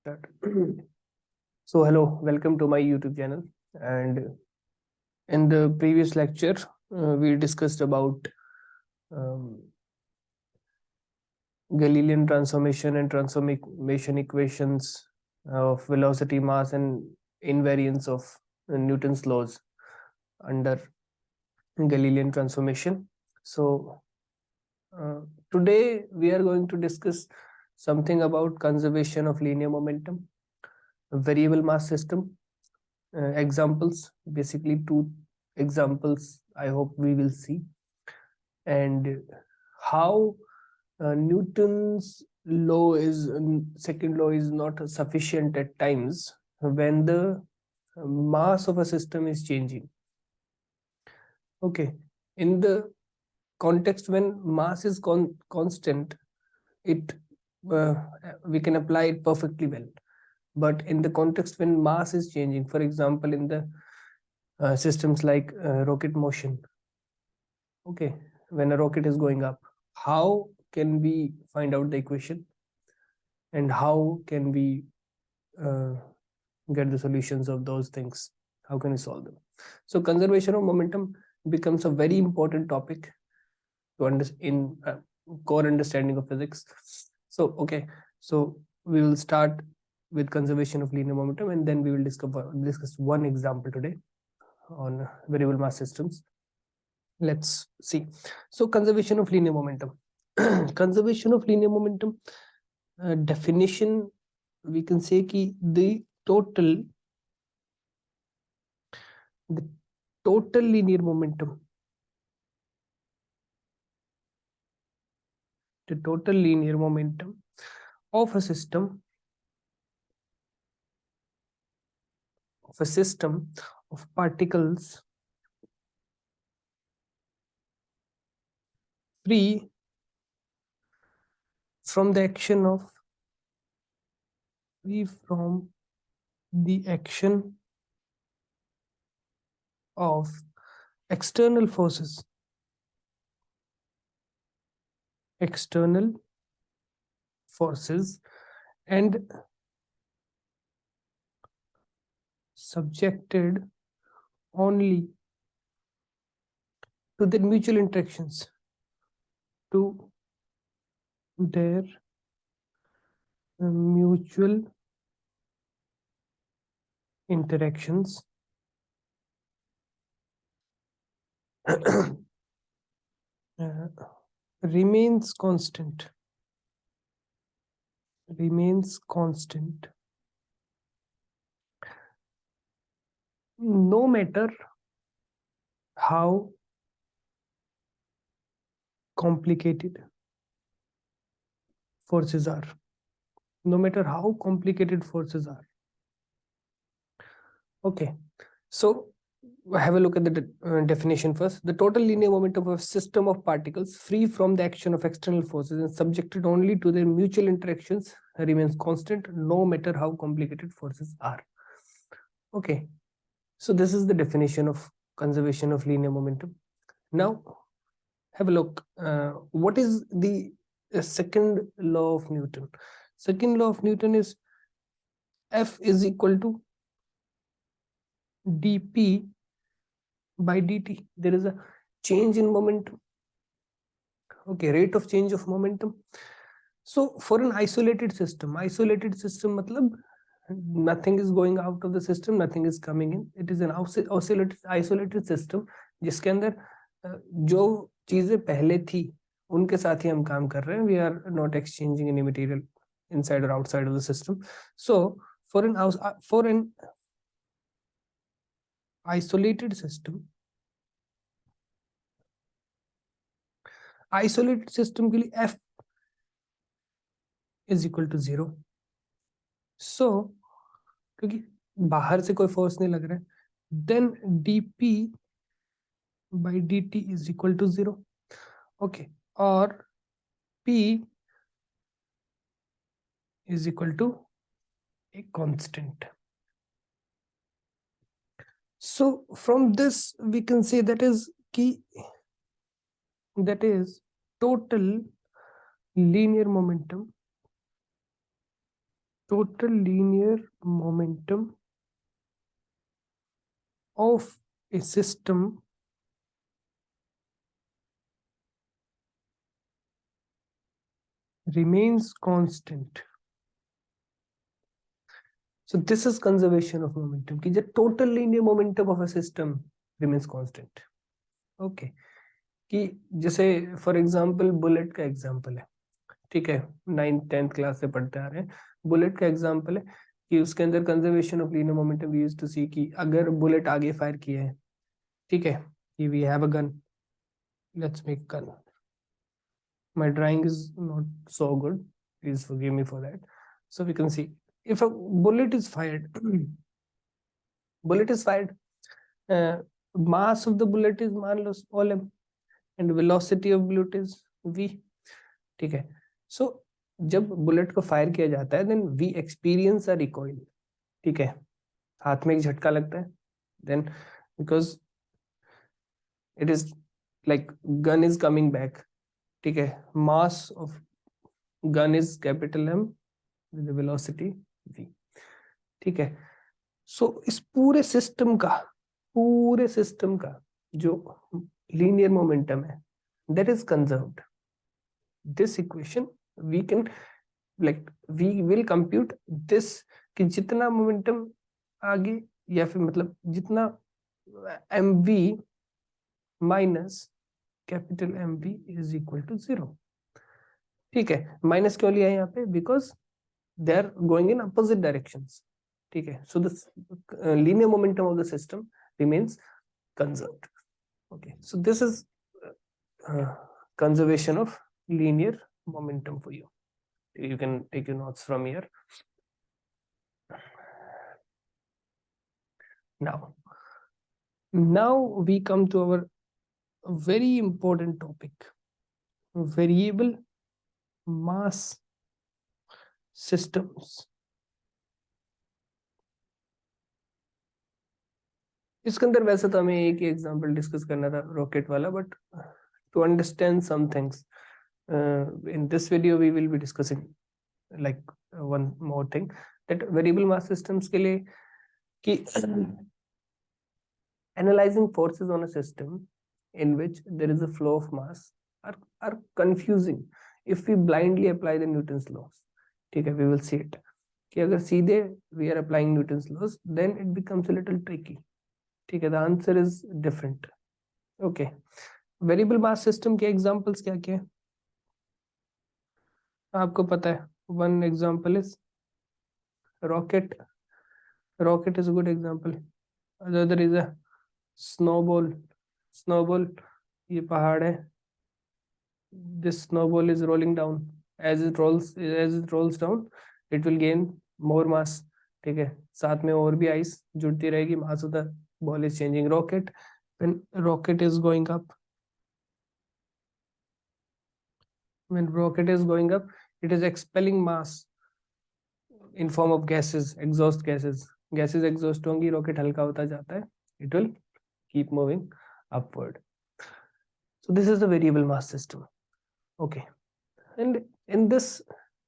Start. So hello, welcome to my YouTube channel. And in the previous lecture, we discussed about um, Galilean transformation and transformation equations of velocity, mass, and invariance of Newton's laws under Galilean transformation. So uh, today we are going to discuss something about conservation of linear momentum, variable mass system, examples, basically two examples I hope we will see, and how Newton's law is second law is not sufficient at times when the mass of a system is changing. Okay, in the context when mass is constant, it we can apply it perfectly well. But in the context when mass is changing, for example, in the systems like rocket motion, okay, when a rocket is going up, how can we find out the equation, and how can we uh, get the solutions of those things? How can we solve them? So conservation of momentum becomes a very important topic to understand in core understanding of physics. So okay, so we will start with conservation of linear momentum, and then we will discuss one example today on variable mass systems. Let's see. So conservation of linear momentum. Conservation of linear momentum definition, we can say कि the total linear momentum, the total linear momentum of a system of particles free from the action of external forces and subjected only to their mutual interactions, to their mutual interactions remains constant no matter how complicated forces are. Okay, so have a look at the definition first. The total linear momentum of a system of particles free from the action of external forces and subjected only to their mutual interactions remains constant no matter how complicated forces are. Okay, so this is the definition of conservation of linear momentum. Now have a look. What is the second law of Newton? Second law of Newton is F is equal to dp by dt. There is a change in momentum. Okay, rate of change of momentum. So for an isolated system matlab nothing is going out of the system, nothing is coming in. It is an isolated system जिसके अंदर जो चीजें पहले थी उनके साथ ही हम काम कर रहे हैं. We are not exchanging any material inside or outside of the system. So for an isolated system के लिए F is equal to 0. So क्योंकि बाहर से कोई फोर्स नहीं लग रहा है, then dp by dt is equal to 0. Okay, or p is equal to a constant. So from this we can say that is total linear momentum total linear momentum of a system remains constant. So this is conservation of momentum, कि the total linear momentum of a system remains constant. Okay, कि जैसे for example bullet का example है, ठीक है, 9th-10th class से पढ़ते आ रहे हैं, बुलेट का एग्जांपल है कि उसके अंदर conservation of linear momentum we used to see कि अगर बुलेट आगे फायर किए है, ठीक है, कि we have a gun, let's make gun, my drawing is not so good, please forgive me for that. So we can see if a bullet is fired bullet is fired, mass of the bullet is मान लो small m and velocity of bullet is v, ठीक है. So जब bullet को fire किया जाता है then we experience a recoil, ठीक है, हाथ में एक झटका लगता है, then because it is like gun is coming back, ठीक है, mass of gun is capital M with velocity v, ठीक है. सो इस पूरे सिस्टम का जो लीनियर मोमेंटम है that is conserved. This equation we can like we will compute this कि जितना मोमेंटम आगे या फिर मतलब जितना mv minus capital mv is equal to 0, ठीक है. माइनस क्यों लिया है यहाँ पे, because they are going in opposite directions, ठीक है. So the linear momentum of the system remains conserved. Okay, so this is conservation of linear momentum for you. You can take your notes from here. Now we come to our very important topic, variable mass systems. इसके अंदर वैसे तो हमें एक ही example discuss करना था rocket वाला, but to understand some things in this video we will be discussing like one more thing, that variable mass systems के लिए कि analyzing forces on a system in which there is a flow of mass are confusing if we blindly apply the Newton's laws, ठीक है. We will see it कि अगर सीधे we are applying Newton's laws then it becomes a little tricky, ठीक है. The answer is different. Okay, variable mass system के examples क्या क्या है आपको पता है. One example is rocket. Rocket is a good example. Other is a snowball. Snowball, ये पहाड़ है, this snowball is rolling down, as it rolls down it will gain more mass, ठीक है. साथ में और भी आइस जुड़ती रहेगी, mass of the ball is changing. Rocket, when rocket is going up, when rocket is going up it is expelling mass in form of gases, exhaust gases. Gases exhaust होंगी, rocket हल्का होता जाता है, it will keep moving upward. So this is the variable mass system. Okay, and in this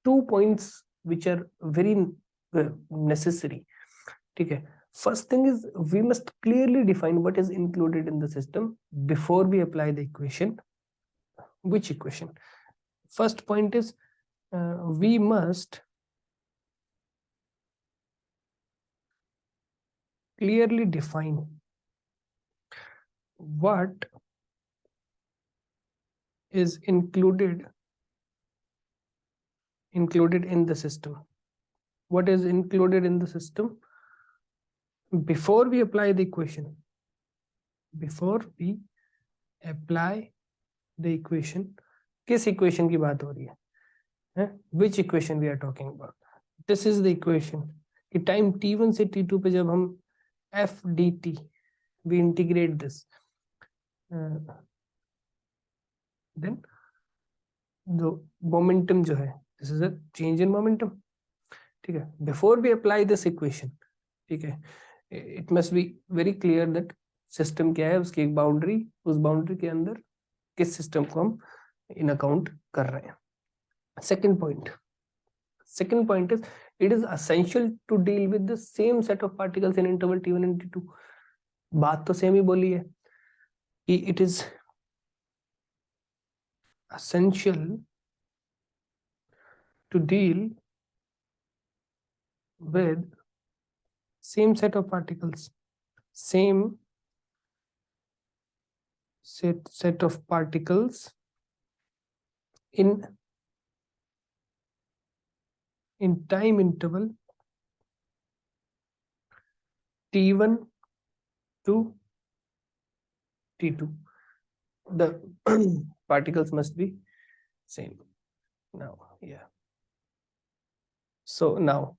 2 points which are very necessary, ठीक है. First thing is we must clearly define what is included in the system before we apply the equation. Which equation? First point is we must clearly define what is included in the system. What is included in the system before we apply the equation. Before we apply the equation, किस equation की बात हो रही है? Which equation we are talking about? This is the equation कि time t1 से t2 पे जब हम f dt we integrate this, then the momentum जो है, this is a change in momentum, ठीक है. Before we apply this equation, ठीक है, it must be very clear that system क्या है, उसकी एक बाउंड्री, उस बाउंड्री के अंदर किस सिस्टम को हम इन अकाउंट कर रहे हैं. Second Second point is it is essential to deal with the same set of particles in interval T1 and T2. बात तो सेम ही बोली है कि it is essential to deal with same set of particles, same set of particles in time interval T1 to T2. The particles must be same. Now, yeah. So now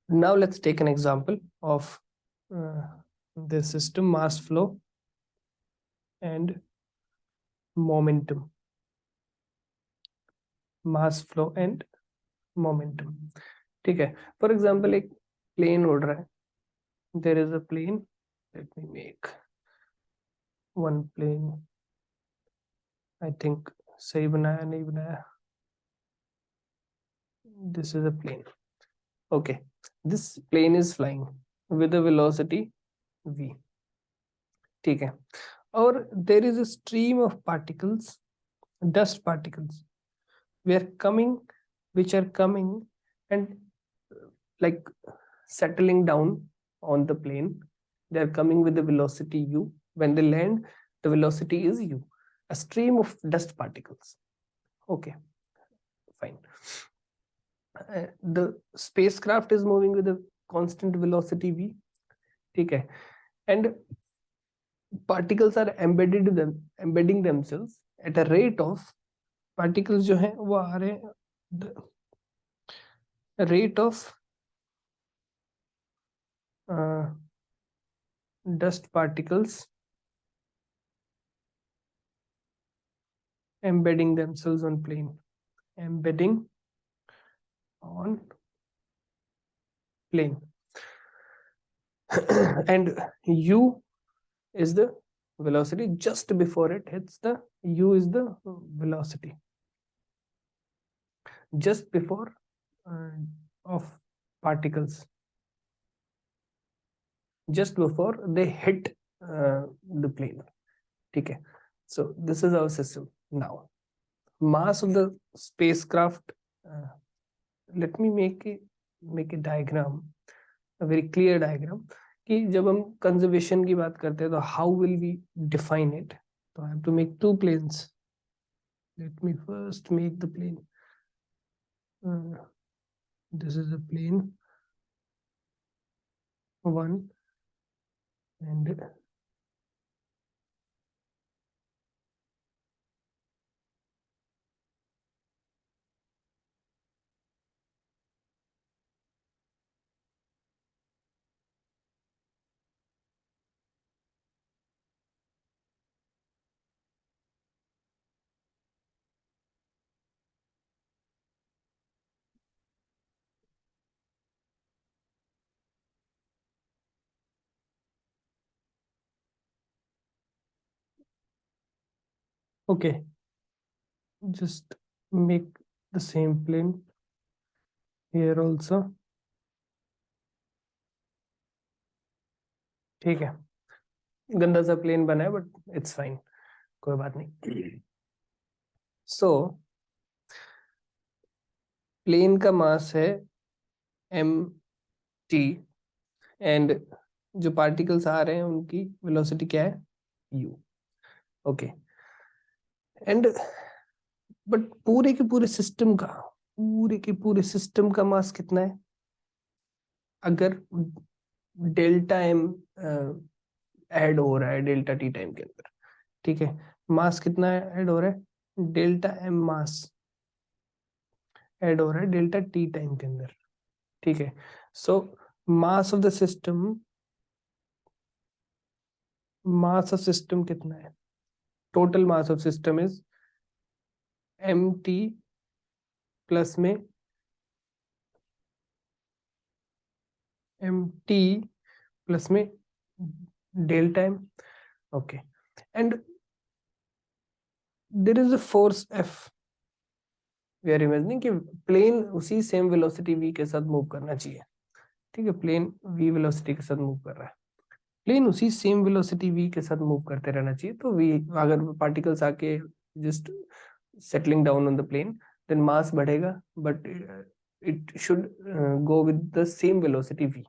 let's take an example of the system mass flow and momentum. Mass flow and momentum. ठीक है. For example, एक plane उड़ रहा है. There is a plane. Let me make one plane. I think सही बनाया नहीं बनाया. This is a plane. Okay. This plane is flying with a velocity v. ठीक है. और there is a stream of particles, dust particles, which are coming and like settling down on the plane. They are coming with the velocity u. When they land, the velocity is u. A stream of dust particles. Okay, fine. The spacecraft is moving with a constant velocity v. Okay, and particles are embedding themselves at a rate of, particles जो हैं वो आ रहे हैं the rate of dust particles embedding themselves on plane, embedding on plane. And u is the velocity just before it hits the, u is the velocity just before of particles, just before they hit the plane. Okay, so this is our system. Now mass of the spacecraft, let me make a diagram, a very clear diagram, कि जब हम conservation की बात करते हैं तो how will we define it. So I have to make two planes. Let me first make the plane. This is a plane 1 and okay, just make the same plane here also. ठीक है, गंदा सा plane बना है but it's fine, कोई बात नहीं. So plane का मास है mt एंड जो पार्टिकल्स आ रहे हैं उनकी वेलोसिटी क्या है, u. ओके, एंड बट पूरे के पूरे सिस्टम का मास कितना है. अगर डेल्टा एम ऐड हो रहा है डेल्टा टी टाइम के अंदर, ठीक है, मास कितना ऐड हो रहा है, डेल्टा एम मास ऐड हो रहा है डेल्टा टी टाइम के अंदर. ठीक है, so mass of the system, mass of system कितना है, total mass of system is mt plus में mt प्लस में delta M. Okay, and there is a force F we are imagining कि plane उसी सेम वेलोसिटी v के साथ move करना चाहिए, ठीक है, प्लेन v वेलोसिटी के साथ मूव कर रहा है, प्लेन उसी सेम वेलोसिटी v के साथ मूव करते रहना चाहिए। तो v, अगर पार्टिकल्स आके just settling down on the plane, then मास बढ़ेगा, but it should go with the same velocity v,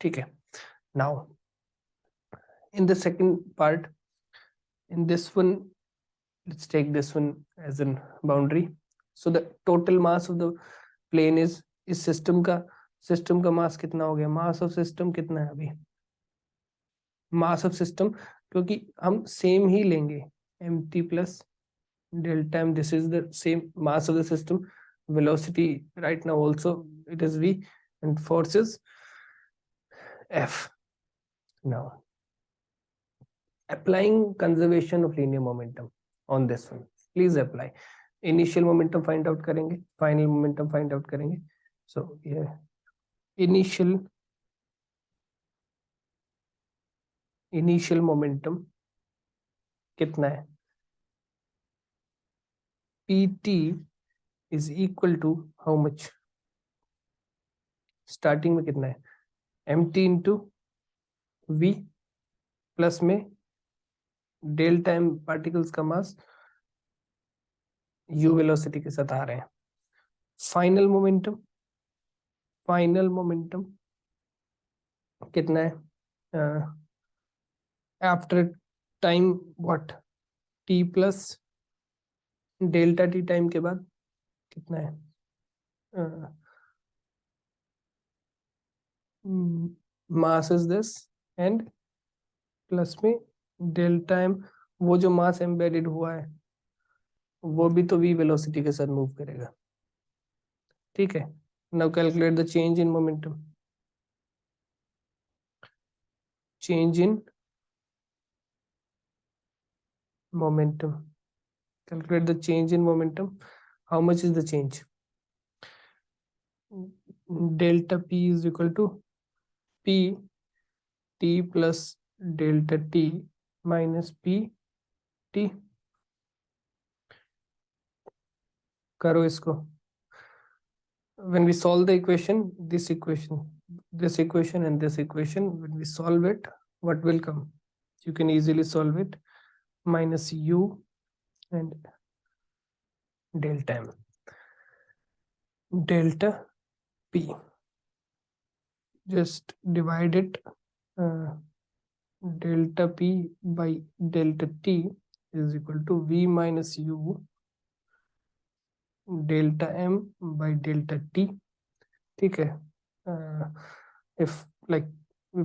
ठीक है। Now in the second part, in this one, let's take this one as a boundary. So the total mass of the plane is, इस system का मास कितना हो गया, मास of system कितना है अभी, मास ऑफ सिस्टम, क्योंकि हम सेम ही लेंगे mt plus delta m, this is the same mass of the system, velocity right now also it is v, and force is f. Now applying conservation of linear momentum on this one, please apply. Initial momentum find out करेंगे, final momentum find out करेंगे। So yeah, initial momentum कितना है, pt is equal to how much, starting में कितना है mt into v plus में delta m particles का मास u velocity के साथ आ रहे हैं। फाइनल मोमेंटम कितना है after time what, t plus delta t time के बाद कितना है, mass is this and plus में डेल्टा m, वो जो मास एम्बेडेड हुआ है वो भी तो v वेलोसिटी के साथ मूव करेगा, ठीक है। Now calculate the change in momentum, change in momentum, calculate the change in momentum, how much is the change, delta p is equal to p t plus delta t minus p t, करो इसको, when we solve the equation, this equation and this equation, when we solve it, what will come, you can easily solve it, minus u and delta m, delta p, just divide it, delta p by delta t is equal to v minus u delta m by delta t, ठीक है। if like we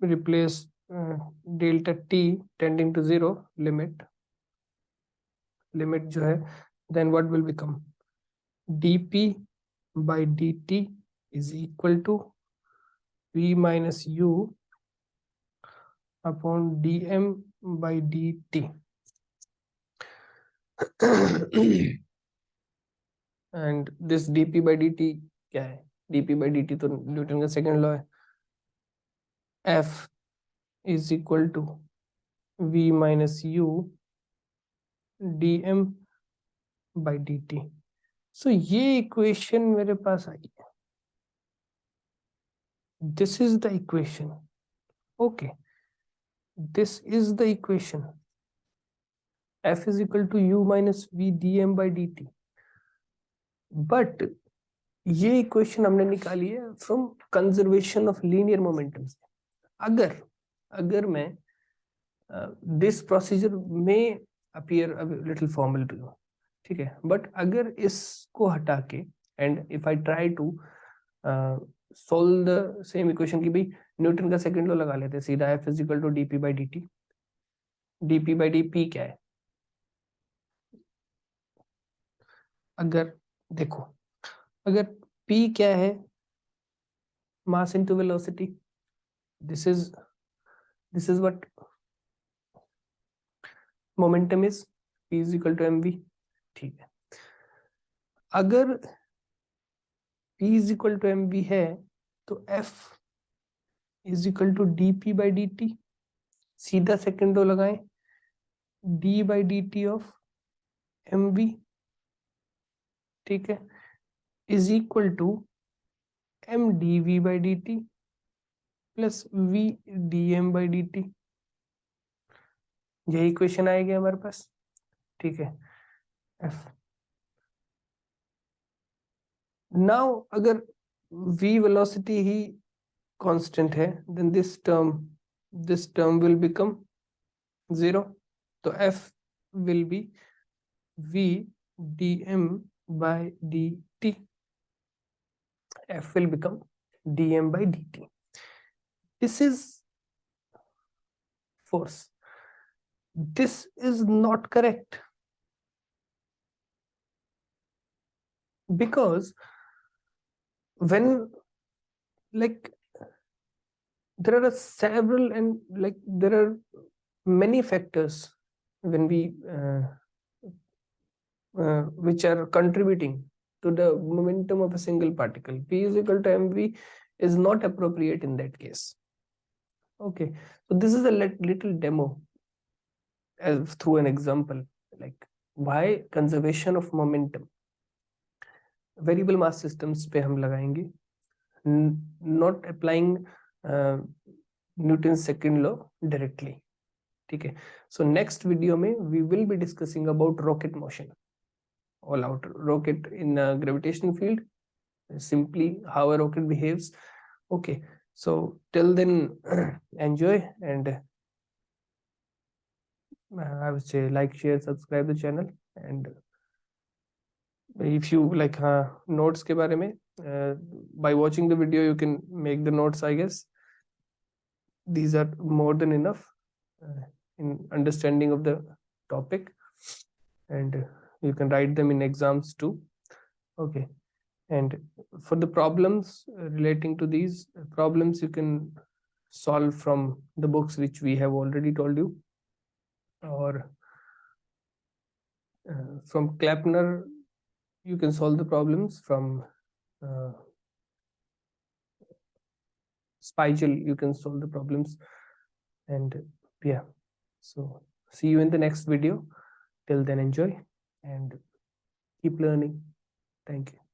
replace delta t tending to 0, limit जो है, then what will become, dp by dt is equal to v minus u upon dm by dt and this dp by dt क्या है, dp by dt तो Newton का second law है, f is equal to v minus u dm by dt। सो ये equation मेरे पास आई है, this is the equation, okay, this is the equation, f is equal to u minus v dm by dt, but ये equation हमने निकाली है from conservation of linear momentum से। अगर मैं दिस प्रोसीजर में appear little formal to you, ठीक है, बट अगर इसको हटा के and if I try to solve the same equation की, भाई न्यूटन का सेकंड लॉ लगा लेते हैं सीधा, F is equal to DP by D T, DP by D P क्या है, अगर देखो, अगर p क्या है, mass into velocity, this is what momentum is, p is equal to mv, ठीक है। अगर p is equal to mv है तो f is equal to dp by dt, सीधा सेकंड लॉ लगाएं, d by dt of mv ठीक है, is equal to M D we by D T plus V D M by D T. यही question आएगा हमारे पास। ठीक है, एफ नाउ अगर v वेलोसिटी ही कांस्टेंट है, then this term will become 0, तो f will be v dm by dt, f will become dm by dt. This is force. This is not correct, because when, like, there are several and like there are many factors when we which are contributing to the momentum of a single particle. P is equal to mv is not appropriate in that case. Okay, so this is a little demo as through an example, like why conservation of momentum variable mass systems पे हम लगाएंगे, not applying Newton's second law directly. ठीक है, so next video में we will be discussing about rocket motion, all out rocket in a gravitational field, simply how a rocket behaves. Okay, so till then enjoy, and I would say like, share, subscribe the channel, and if you like notes के बारे में, by watching the video you can make the notes. I guess these are more than enough in understanding of the topic, and you can write them in exams too. Okay, and for the problems relating to these problems, you can solve from the books which we have already told you, or from Klapner you can solve the problems, from Spiegel you can solve the problems, and yeah, so see you in the next video. Till then, enjoy and keep learning. Thank you.